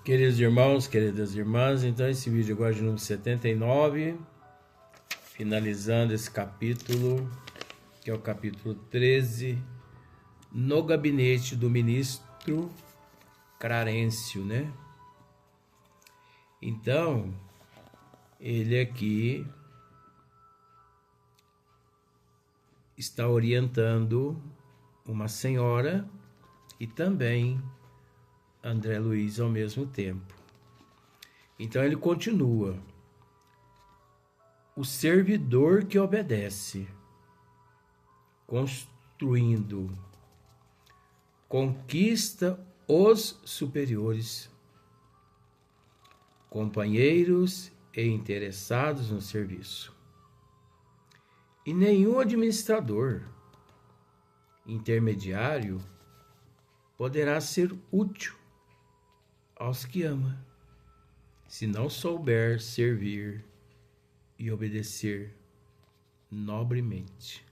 Queridos irmãos, queridas irmãs, então esse vídeo agora de número 79, finalizando esse capítulo, que é o capítulo 13, no gabinete do ministro Clarencio, né? Então, ele aqui está orientando uma senhora e também André Luiz ao mesmo tempo. Então ele continua: o servidor que obedece, construindo, conquista os superiores, companheiros e interessados no serviço. E nenhum administrador intermediário poderá ser útil aos que ama, se não souber servir e obedecer nobremente.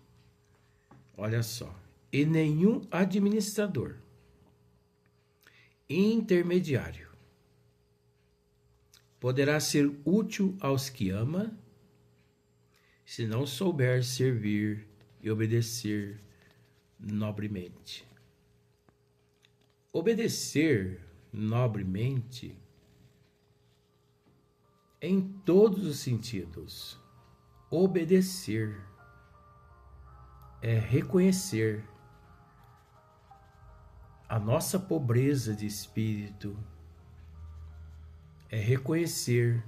Olha só, e nenhum administrador intermediário poderá ser útil aos que ama, se não souber servir e obedecer nobremente. Obedecer nobremente em todos os sentidos. Obedecer é reconhecer a nossa pobreza de espírito, é reconhecer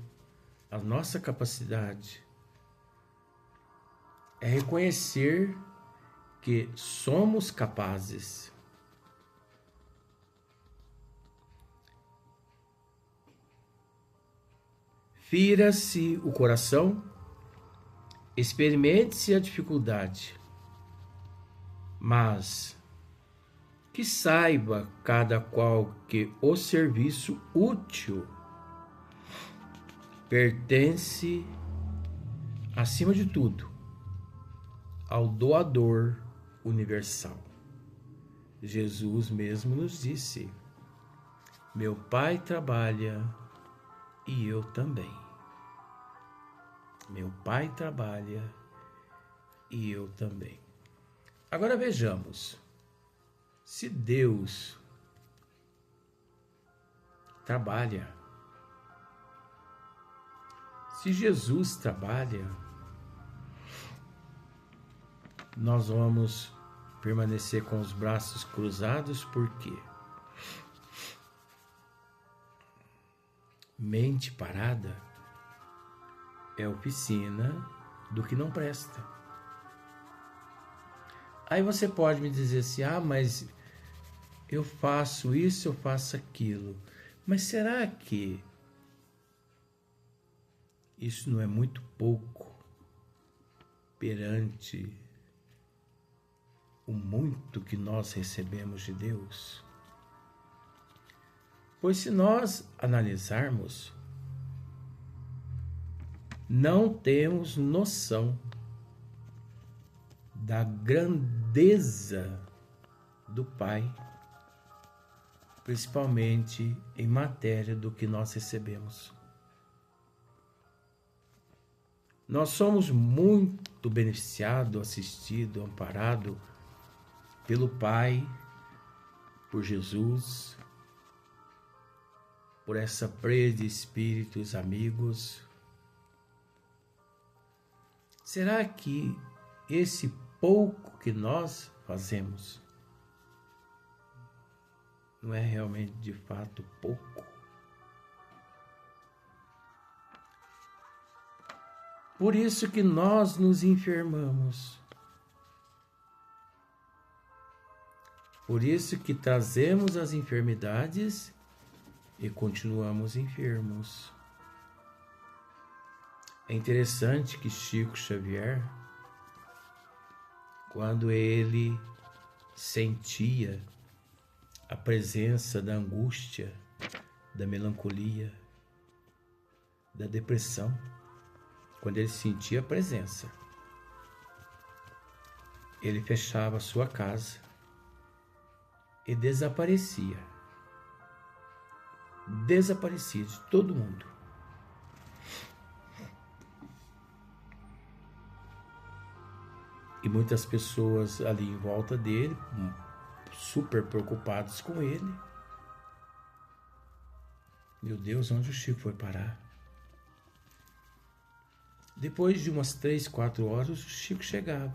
a nossa capacidade, é reconhecer que somos capazes. Fira-se o coração, experimente-se a dificuldade, mas que saiba cada qual que o serviço útil pertence, acima de tudo, ao doador universal. Jesus mesmo nos disse: meu Pai trabalha e eu também. Meu Pai trabalha e eu também. Agora vejamos, se Deus trabalha, se Jesus trabalha, nós vamos permanecer com os braços cruzados, por quê? Mente parada é oficina do que não presta. Aí você pode me dizer assim: ah, mas eu faço isso, eu faço aquilo. Mas será que isso não é muito pouco perante o muito que nós recebemos de Deus? Pois se nós analisarmos, não temos noção da grandeza do Pai, principalmente em matéria do que nós recebemos. Nós somos muito beneficiados, assistidos, amparados pelo Pai, por Jesus, por essa prece de espíritos amigos. Será que esse pouco que nós fazemos não é realmente de fato pouco? Por isso que nós nos enfermamos. Por isso que trazemos as enfermidades e continuamos enfermos. É interessante que Chico Xavier, quando ele sentia a presença da angústia, da melancolia, da depressão, quando ele sentia a presença, ele fechava a sua casa e desaparecia. desaparecido de todo mundo. E muitas pessoas ali em volta dele, super preocupados com ele. Meu Deus, onde o Chico foi parar? Depois de umas 3, 4 horas, o Chico chegava.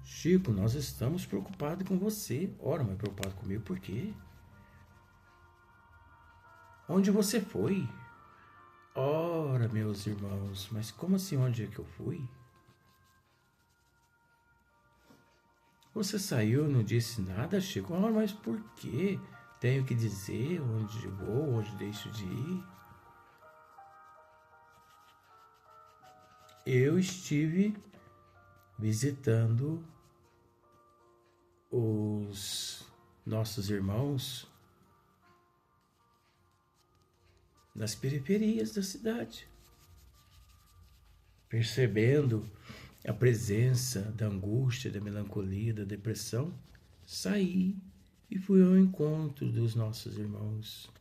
Chico, nós estamos preocupados com você. Ora, mas preocupado comigo por quê? Onde você foi? Ora, meus irmãos, mas como assim onde é que eu fui? Você saiu e não disse nada, Chico? Ora, mas por quê? Tenho que dizer onde vou, onde deixo de ir? Eu estive visitando os nossos irmãos nas periferias da cidade, percebendo a presença da angústia, da melancolia, da depressão. Saí e fui ao encontro dos nossos irmãos.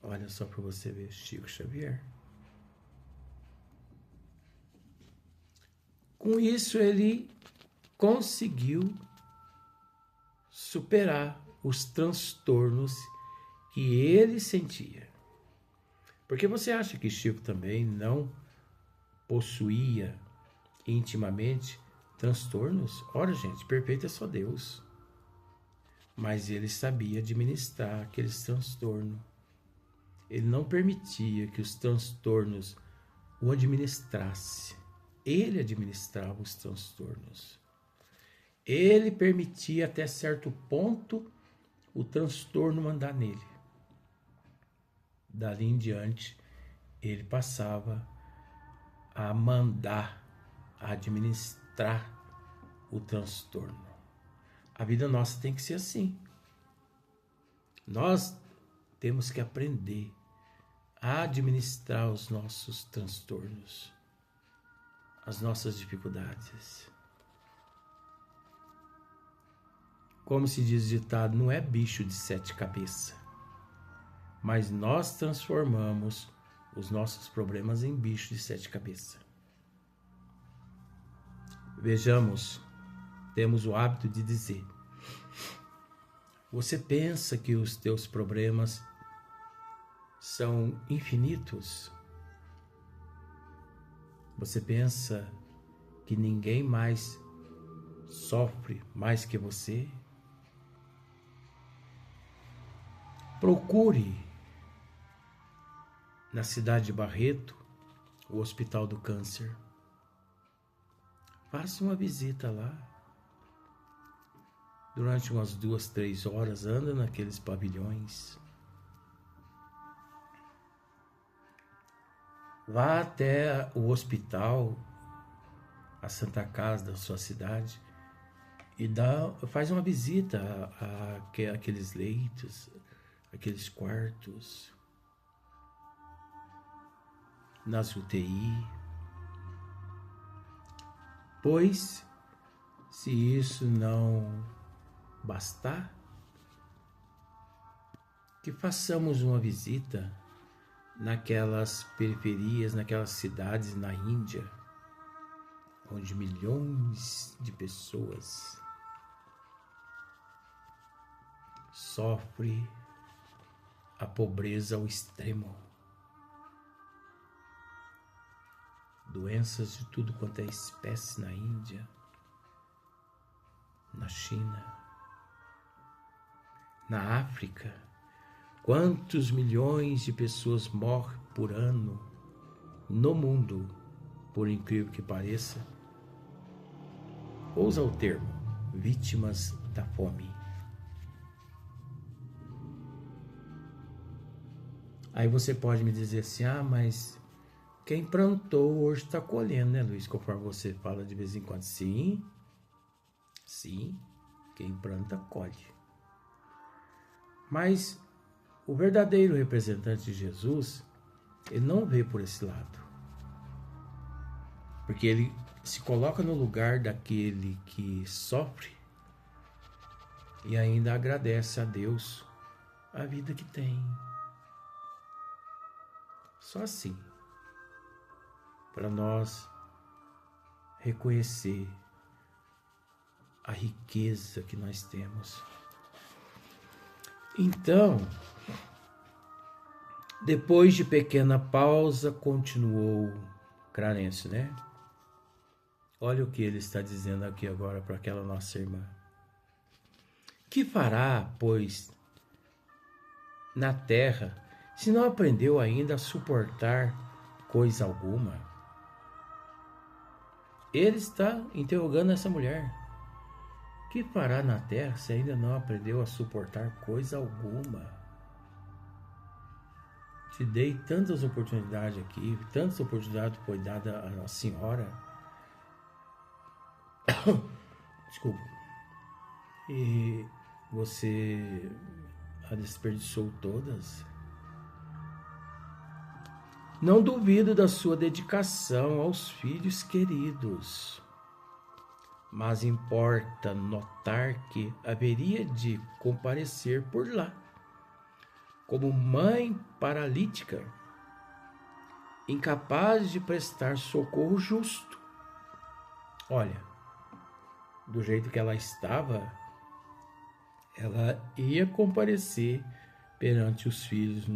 Olha só para você ver, Chico Xavier. Com isso ele conseguiu superar os transtornos que ele sentia. Porque você acha que Chico também não possuía intimamente transtornos? Ora, gente, perfeito é só Deus. Mas ele sabia administrar aqueles transtornos. Ele não permitia que os transtornos o administrassem. Ele administrava os transtornos. Ele permitia até certo ponto o transtorno mandar nele. Dali em diante, ele passava a mandar, a administrar o transtorno. A vida nossa tem que ser assim. Nós temos que aprender a administrar os nossos transtornos, as nossas dificuldades. Como se diz o ditado, não é bicho de 7 cabeças, mas nós transformamos os nossos problemas em bicho de 7 cabeças. Vejamos, temos o hábito de dizer: você pensa que os teus problemas são infinitos? Você pensa que ninguém mais sofre mais que você? Procure na cidade de Barreto o Hospital do Câncer. Faça uma visita lá. Durante umas 2, 3 horas, anda naqueles pavilhões. Vá até o hospital, a Santa Casa da sua cidade, e faz uma visita àqueles leitos, aqueles quartos, nas UTI. Pois, se isso não bastar, que façamos uma visita naquelas periferias, naquelas cidades na Índia, onde milhões de pessoas sofrem a pobreza ao extremo. Doenças de tudo quanto é espécie na Índia, na China, na África. Quantos milhões de pessoas morrem por ano no mundo, por incrível que pareça? Ousa o termo, vítimas da fome. Aí você pode me dizer assim: ah, mas quem plantou hoje está colhendo, né, Luiz? Conforme você fala de vez em quando. Sim, quem planta, colhe. Mas o verdadeiro representante de Jesus, ele não vê por esse lado. Porque ele se coloca no lugar daquele que sofre e ainda agradece a Deus a vida que tem. Só assim, para nós reconhecer a riqueza que nós temos. Então, depois de pequena pausa, continuou Clarencio, né? Olha o que ele está dizendo aqui agora para aquela nossa irmã. Que fará, pois, na terra, se não aprendeu ainda a suportar coisa alguma? Ele está interrogando essa mulher. Que fará na terra se ainda não aprendeu a suportar coisa alguma? Te dei tantas oportunidades aqui, tantas oportunidades foi dada à senhora. Desculpa. E você a desperdiçou todas. Não duvido da sua dedicação aos filhos queridos, mas importa notar que haveria de comparecer por lá, como mãe paralítica, incapaz de prestar socorro justo. Olha, do jeito que ela estava, ela ia comparecer perante os filhos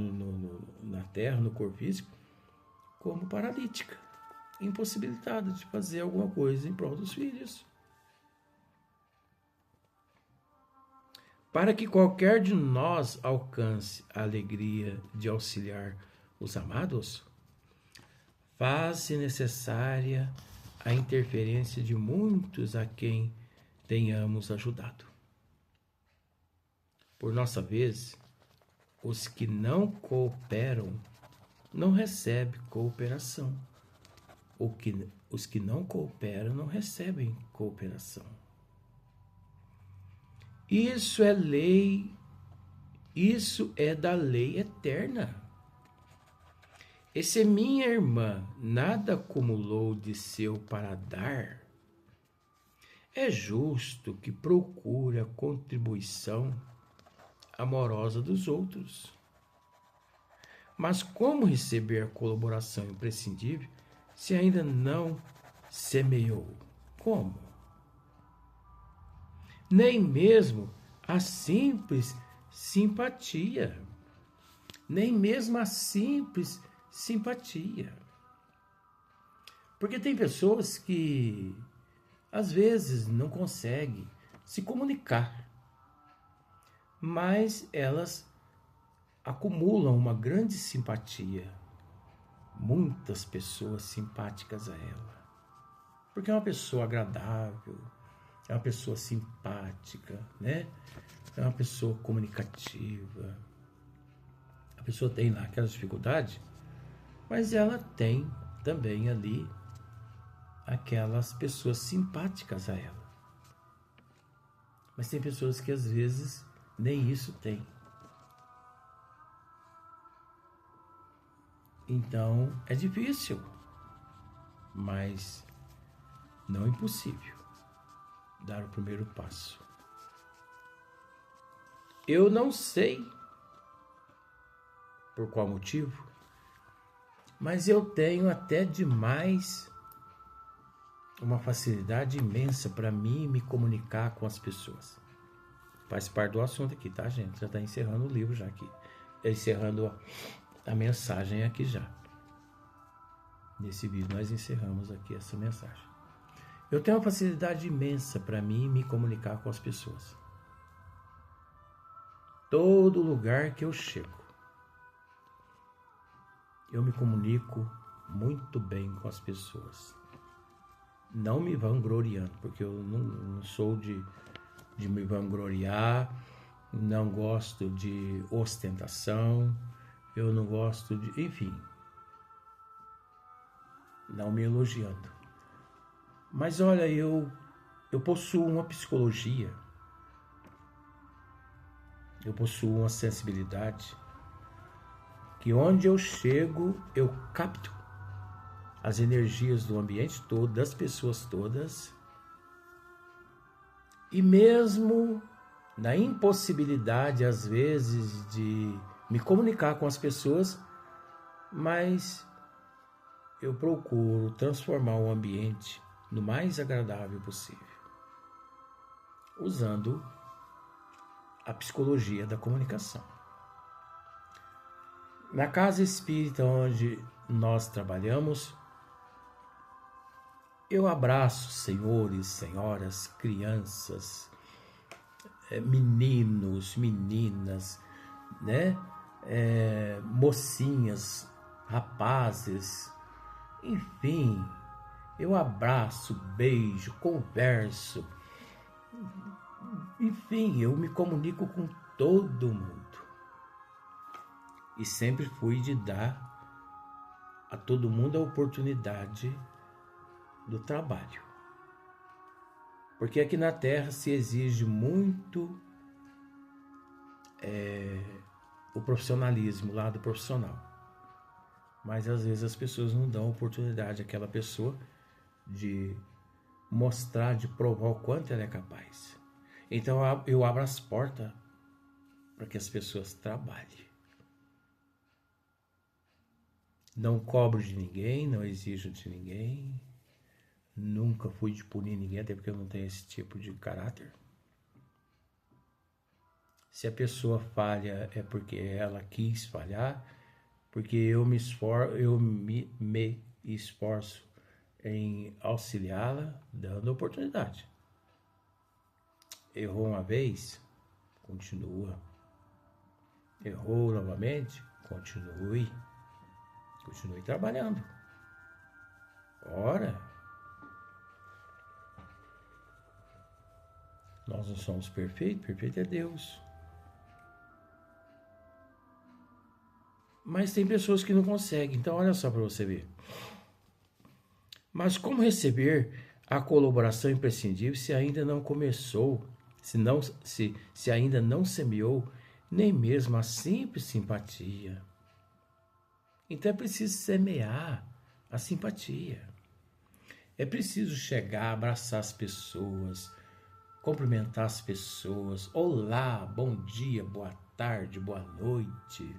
na terra, no corpo físico, como paralítica, impossibilitada de fazer alguma coisa em prol dos filhos. Para que qualquer de nós alcance a alegria de auxiliar os amados, faz-se necessária a interferência de muitos a quem tenhamos ajudado. Por nossa vez, os que não cooperam não recebem cooperação. Os que não cooperam não recebem cooperação. Isso é lei, isso é da lei eterna. E se minha irmã nada acumulou de seu para dar, é justo que procure a contribuição amorosa dos outros. Mas como receber a colaboração imprescindível se ainda não semeou? Como? Nem mesmo a simples simpatia. Nem mesmo a simples simpatia. Porque tem pessoas que às vezes não conseguem se comunicar, mas elas acumulam uma grande simpatia, muitas pessoas simpáticas a ela, porque é uma pessoa agradável, é uma pessoa simpática, né? É uma pessoa comunicativa. A pessoa tem lá aquelas dificuldades, mas ela tem também ali aquelas pessoas simpáticas a ela. Mas tem pessoas que às vezes nem isso tem. Então é difícil, mas não impossível dar o primeiro passo. Eu não sei por qual motivo, mas eu tenho até demais uma facilidade imensa para mim me comunicar com as pessoas. Faz parte do assunto aqui, tá, gente? Já está encerrando o livro já aqui. Encerrando a mensagem aqui já. Nesse vídeo nós encerramos aqui essa mensagem. Eu tenho uma facilidade imensa para mim me comunicar com as pessoas. Todo lugar que eu chego, eu me comunico muito bem com as pessoas. Não me vangloriando, porque eu não sou de me vangloriar, não gosto de ostentação, eu não gosto de, enfim, não me elogiando. Mas olha, eu possuo uma psicologia, eu possuo uma sensibilidade, que onde eu chego, eu capto as energias do ambiente todo, das pessoas todas, e mesmo na impossibilidade, às vezes, de me comunicar com as pessoas, mas eu procuro transformar o ambiente no mais agradável possível, usando a psicologia da comunicação. Na casa espírita onde nós trabalhamos, eu abraço senhores, senhoras, crianças, meninos, meninas, né? Mocinhas, rapazes, enfim, eu abraço, beijo, converso, enfim, eu me comunico com todo mundo. E sempre fui de dar a todo mundo a oportunidade do trabalho. Porque aqui na Terra se exige muito o profissionalismo, o lado profissional. Mas às vezes as pessoas não dão oportunidade àquela pessoa de mostrar, de provar o quanto ela é capaz. Então eu abro as portas para que as pessoas trabalhem. Não cobro de ninguém, não exijo de ninguém. Nunca fui de punir ninguém, até porque eu não tenho esse tipo de caráter. Se a pessoa falha é porque ela quis falhar, porque eu me esforço em auxiliá-la, dando oportunidade. Errou uma vez, continua. Errou novamente, continue. Continue trabalhando. Ora, nós não somos perfeitos, perfeito é Deus. Mas tem pessoas que não conseguem, então olha só para você ver. Mas como receber a colaboração imprescindível se ainda não começou, se ainda não semeou nem mesmo a simples simpatia? Então é preciso semear a simpatia. É preciso chegar, abraçar as pessoas, cumprimentar as pessoas. Olá, bom dia, boa tarde, boa noite.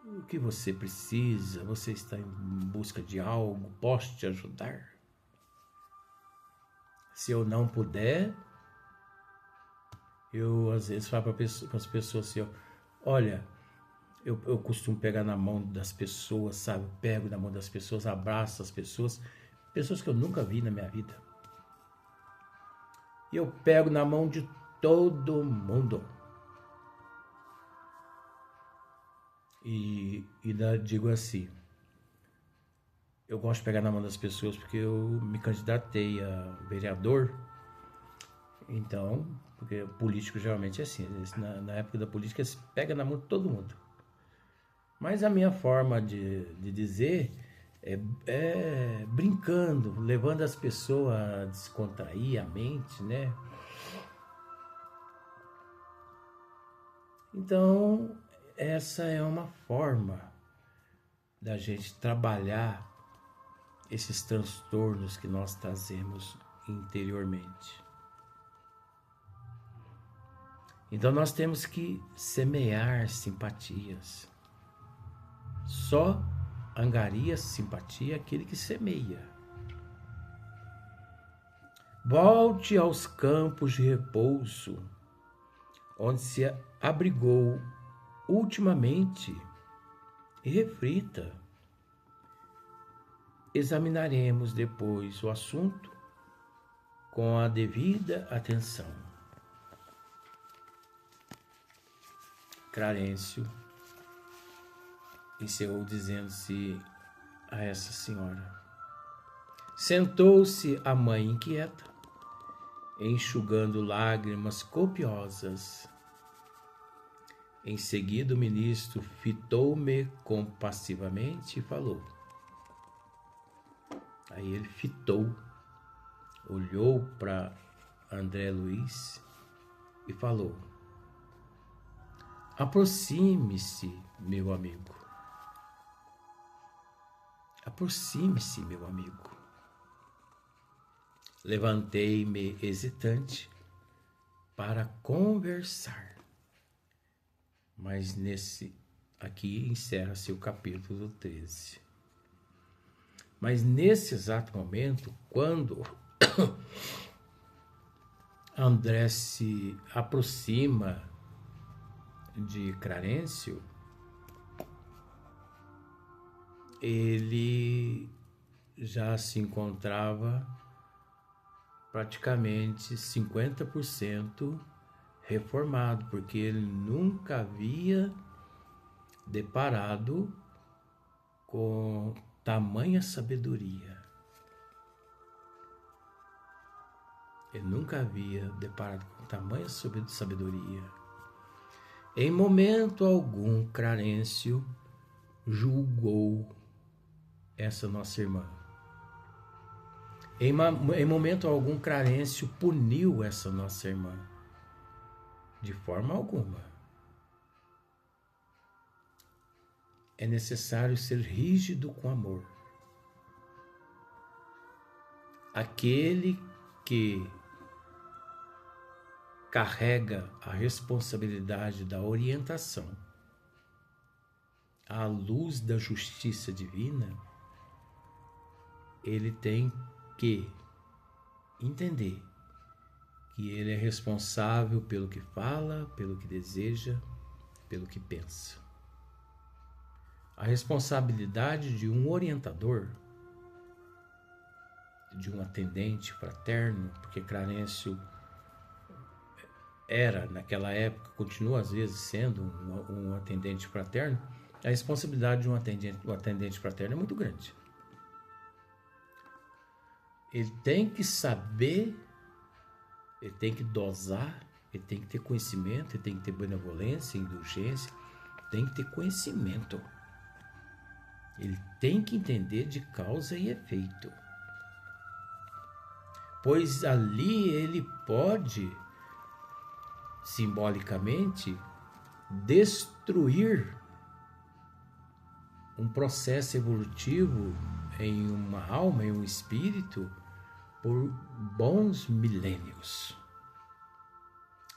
O que você precisa? Você está em busca de algo? Posso te ajudar? Se eu não puder, eu às vezes falo para as pessoas assim, olha, eu costumo pegar na mão das pessoas, sabe? Eu pego na mão das pessoas, abraço as pessoas, pessoas que eu nunca vi na minha vida. E eu pego na mão de todo mundo. E digo assim, eu gosto de pegar na mão das pessoas porque eu me candidatei a vereador. Então, porque político geralmente é assim, na época da política se pega na mão de todo mundo. Mas a minha forma de dizer é brincando, levando as pessoas a descontrair a mente, né? Então, essa é uma forma da gente trabalhar esses transtornos que nós trazemos interiormente. Então nós temos que semear simpatias. Só angaria simpatia aquele que semeia. Volte aos campos de repouso, onde se abrigou ultimamente, e reflita. Examinaremos depois o assunto com a devida atenção. Clarencio encerrou dizendo-se a essa senhora. Sentou-se a mãe inquieta, enxugando lágrimas copiosas. Em seguida o ministro fitou-me compassivamente e falou. Aí ele fitou, olhou para André Luiz e falou. Aproxime-se, meu amigo. Aproxime-se, meu amigo. Levantei-me hesitante para conversar. Mas aqui encerra-se o capítulo 13. Mas nesse exato momento, quando André se aproxima de Clarencio, ele já se encontrava praticamente 50% reformado, porque ele nunca havia deparado com tamanha sabedoria. Ele nunca havia deparado com tamanha sabedoria. Em momento algum, Clarencio julgou essa nossa irmã. Em momento algum, Clarencio puniu essa nossa irmã. De forma alguma. É necessário ser rígido com amor. Aquele que carrega a responsabilidade da orientação à luz da justiça divina, ele tem que entender que ele é responsável pelo que fala, pelo que deseja, pelo que pensa. A responsabilidade de um orientador, de um atendente fraterno, porque Clarencio era, naquela época, continua às vezes sendo um atendente fraterno, a responsabilidade de um atendente fraterno é muito grande. Ele tem que saber, ele tem que dosar, ele tem que ter conhecimento, ele tem que ter benevolência, indulgência, tem que ter conhecimento. Ele tem que entender de causa e efeito. Pois ali ele pode, simbolicamente, destruir um processo evolutivo em uma alma, em um espírito, por bons milênios,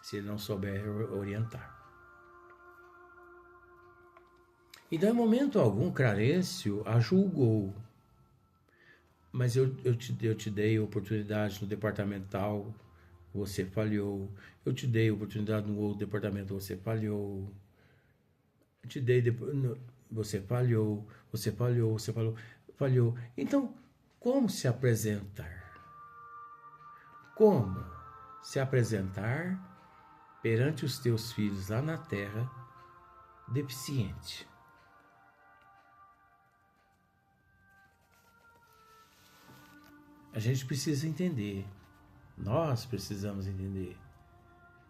se ele não souber orientar. Então, em momento algum, Clarencio a julgou. Mas eu te dei oportunidade no departamental, você falhou. Eu te dei oportunidade no outro departamento, você falhou. Eu te dei, você falhou, você falhou, você falhou. Então, como se apresentar? Como se apresentar perante os teus filhos lá na terra deficiente? A gente precisa entender, nós precisamos entender,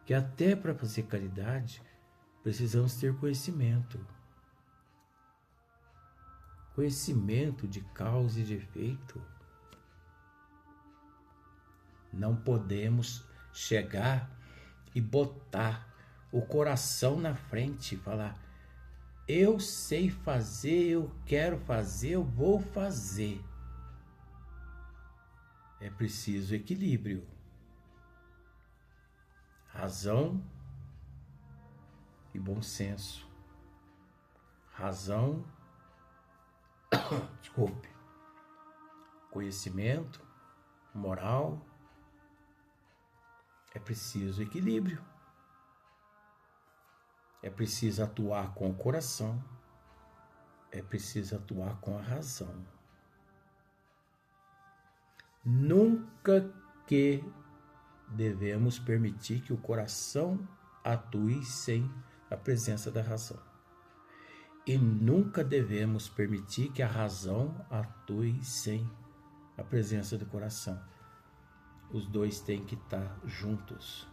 que até para fazer caridade, precisamos ter conhecimento. Conhecimento de causa e de efeito. Não podemos chegar e botar o coração na frente e falar: eu sei fazer, eu quero fazer, eu vou fazer. É preciso equilíbrio. Razão e bom senso. Razão, desculpe, conhecimento, moral. É preciso equilíbrio. É preciso atuar com o coração. É preciso atuar com a razão. Nunca que devemos permitir que o coração atue sem a presença da razão. E nunca devemos permitir que a razão atue sem a presença do coração. Os dois têm que estar juntos.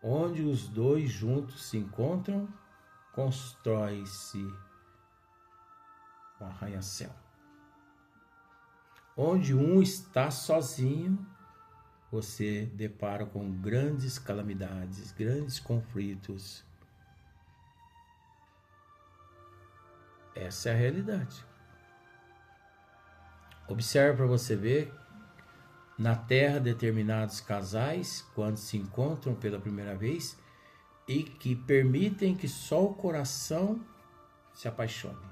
Onde os dois juntos se encontram, constrói-se um arranha-céu. Onde um está sozinho, você depara com grandes calamidades, grandes conflitos. Essa é a realidade. Observe para você ver, na Terra determinados casais, quando se encontram pela primeira vez, e que permitem que só o coração se apaixone.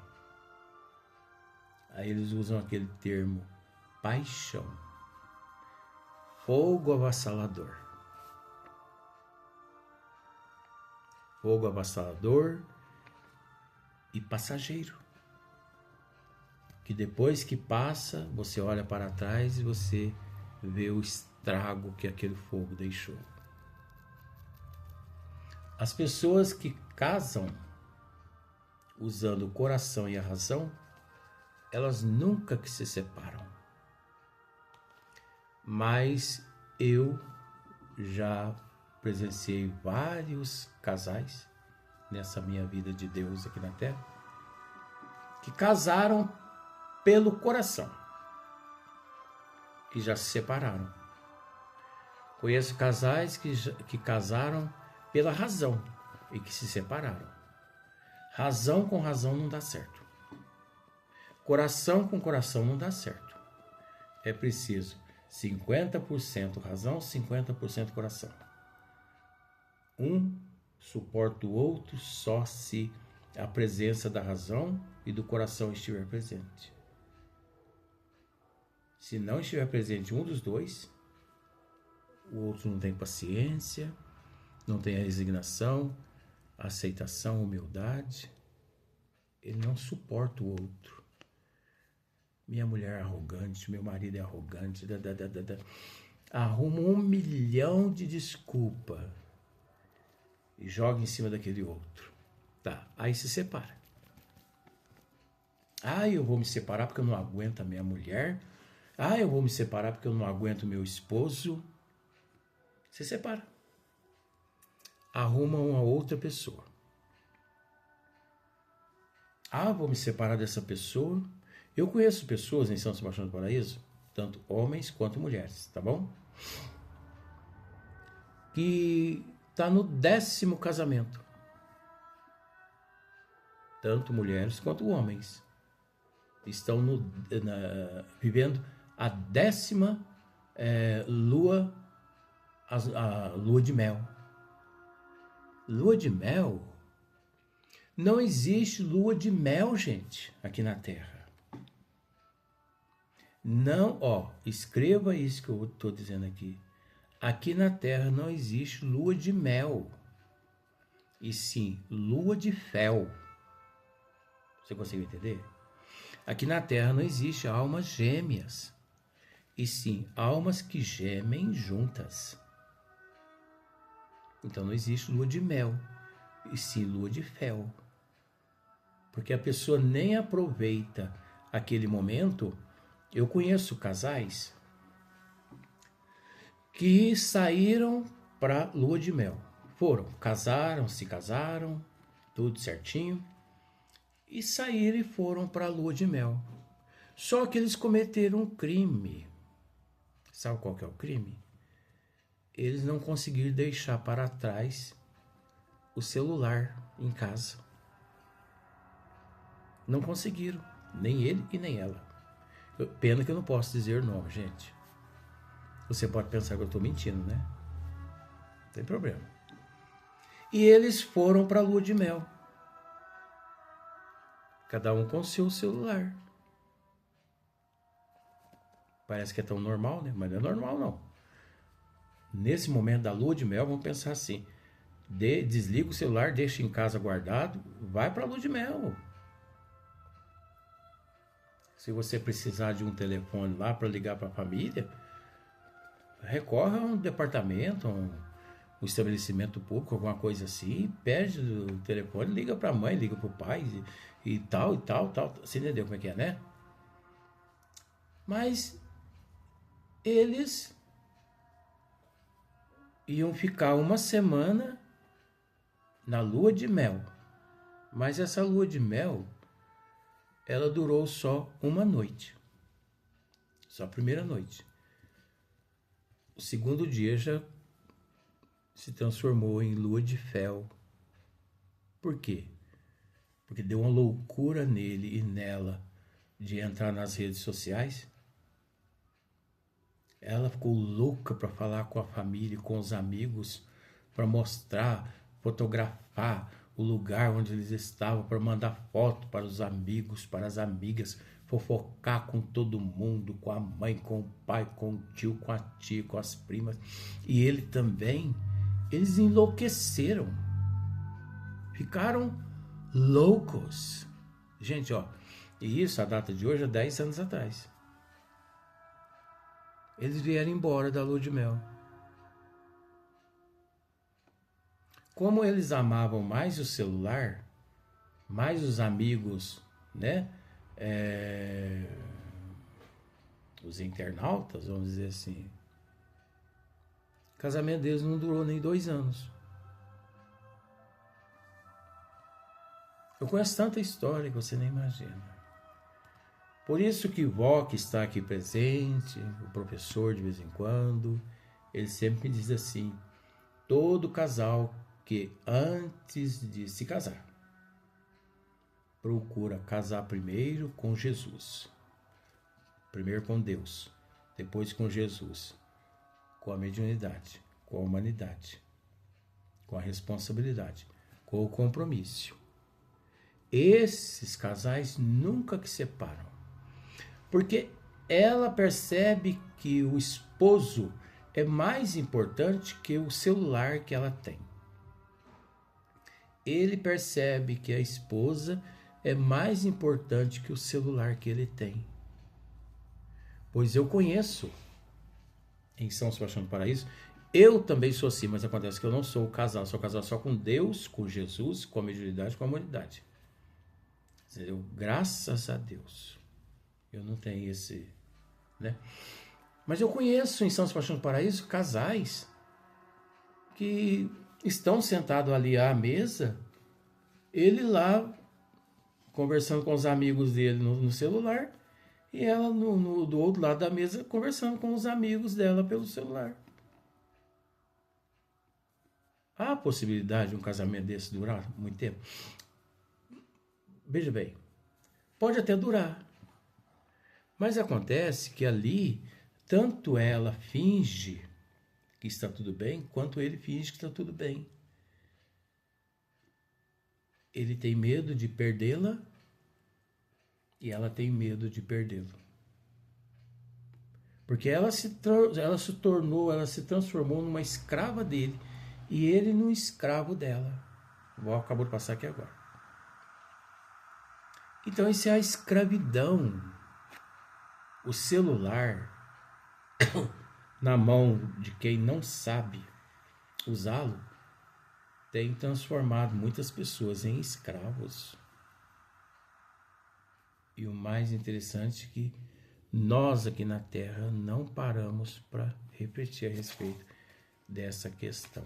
Aí eles usam aquele termo, paixão. Fogo avassalador. Fogo avassalador e passageiro. Que depois que passa, você olha para trás e você vê o estrago que aquele fogo deixou. As pessoas que casam usando o coração e a razão, elas nunca que se separam. Mas eu já presenciei vários casais nessa minha vida de Deus aqui na Terra que casaram pelo coração, que já se separaram. Conheço casais que casaram pela razão e que se separaram. Razão com razão não dá certo. Coração com coração não dá certo. É preciso 50% razão, 50% coração. Um suporta o outro só se a presença da razão e do coração estiver presente. Se não estiver presente um dos dois, o outro não tem paciência, não tem a resignação, a aceitação, a humildade. Ele não suporta o outro. Minha mulher é arrogante, meu marido é arrogante. Arruma 1 milhão de desculpas e joga em cima daquele outro. Tá, aí se separa. Eu vou me separar porque eu não aguento a minha mulher. Eu vou me separar porque eu não aguento meu esposo. Se separa. Arruma uma outra pessoa. Vou me separar dessa pessoa. Eu conheço pessoas em São Sebastião do Paraíso, tanto homens quanto mulheres, tá bom? Que tá no 10º casamento. Tanto mulheres quanto homens. Estão vivendo a 10ª lua, a lua de mel. Lua de mel? Não existe lua de mel, gente, aqui na Terra. Não, escreva isso que eu estou dizendo aqui. Aqui na Terra não existe lua de mel, e sim lua de fel. Você consegue entender? Aqui na Terra não existe almas gêmeas, e sim almas que gemem juntas. Então não existe lua de mel, e sim lua de fel. Porque a pessoa nem aproveita aquele momento. Eu conheço casais que saíram para lua de mel. Se casaram, tudo certinho, e saíram e foram para a lua de mel. Só que eles cometeram um crime. Sabe qual que é o crime? Eles não conseguiram deixar para trás o celular em casa. Não conseguiram, nem ele e nem ela. Pena que eu não posso dizer o nome, gente. Você pode pensar que eu estou mentindo, né? Não tem problema. E eles foram para a lua de mel. Cada um com o seu celular. Parece que é tão normal, né? Mas não é normal, não. Nesse momento da lua de mel, vamos pensar assim. Desliga o celular, deixa em casa guardado, vai para a lua de mel. Se você precisar de um telefone lá para ligar para a família, recorre a um departamento, um estabelecimento público, alguma coisa assim, pede o telefone, liga para a mãe, liga para o pai e tal. Você entendeu como é que é, né? Mas eles iam ficar 1 semana na lua de mel. Mas essa lua de mel, ela durou só 1 noite. Só a primeira noite. O segundo dia já se transformou em lua de fel. Por quê? Porque deu uma loucura nele e nela de entrar nas redes sociais, Ela ficou louca para falar com a família, com os amigos, para mostrar, fotografar o lugar onde eles estavam, para mandar foto para os amigos, para as amigas, fofocar com todo mundo, com a mãe, com o pai, com o tio, com a tia, com as primas. E ele também, eles enlouqueceram. Ficaram loucos. Gente, ó, e isso, a data de hoje é 10 anos atrás. Eles vieram embora da lua de mel. Como eles amavam mais o celular, mais os amigos, né? Os internautas, vamos dizer assim. O casamento deles não durou nem 2 anos. Eu conheço tanta história que você nem imagina. Por isso que vó, que está aqui presente, o professor de vez em quando, ele sempre me diz assim: todo casal que antes de se casar, procura casar primeiro com Jesus. Primeiro com Deus, depois com Jesus, com a mediunidade, com a humanidade, com a responsabilidade, com o compromisso. Esses casais nunca que separam. Porque ela percebe que o esposo é mais importante que o celular que ela tem. Ele percebe que a esposa é mais importante que o celular que ele tem. Pois eu conheço em São Sebastião do Paraíso, eu também sou assim, mas acontece que eu não sou casado, sou casado só com Deus, com Jesus, com a mediunidade, com a humanidade. Graças a Deus. Eu não tenho esse, né? Mas eu conheço em São Sebastião do Paraíso casais que estão sentados ali à mesa, ele lá conversando com os amigos dele no celular e ela do outro lado da mesa conversando com os amigos dela pelo celular. Há a possibilidade de um casamento desse durar muito tempo? Veja bem, pode até durar. Mas acontece que ali, tanto ela finge que está tudo bem, quanto ele finge que está tudo bem. Ele tem medo de perdê-la e ela tem medo de perdê-lo. Porque ela se transformou numa escrava dele e ele num escravo dela. O Val acabou de passar aqui agora. Então isso é a escravidão. O celular na mão de quem não sabe usá-lo tem transformado muitas pessoas em escravos. E o mais interessante é que nós aqui na Terra não paramos para refletir a respeito dessa questão.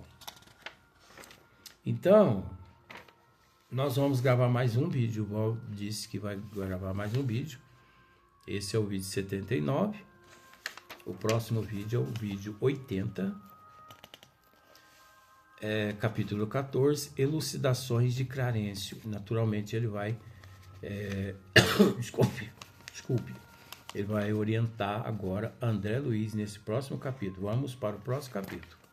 Então, nós vamos gravar mais um vídeo. O Val disse que vai gravar mais um vídeo. Esse é o vídeo 79. O próximo vídeo é o vídeo 80. Capítulo 14, Elucidações de Clarencio. Naturalmente ele vai... Desculpe. Ele vai orientar agora André Luiz nesse próximo capítulo. Vamos para o próximo capítulo.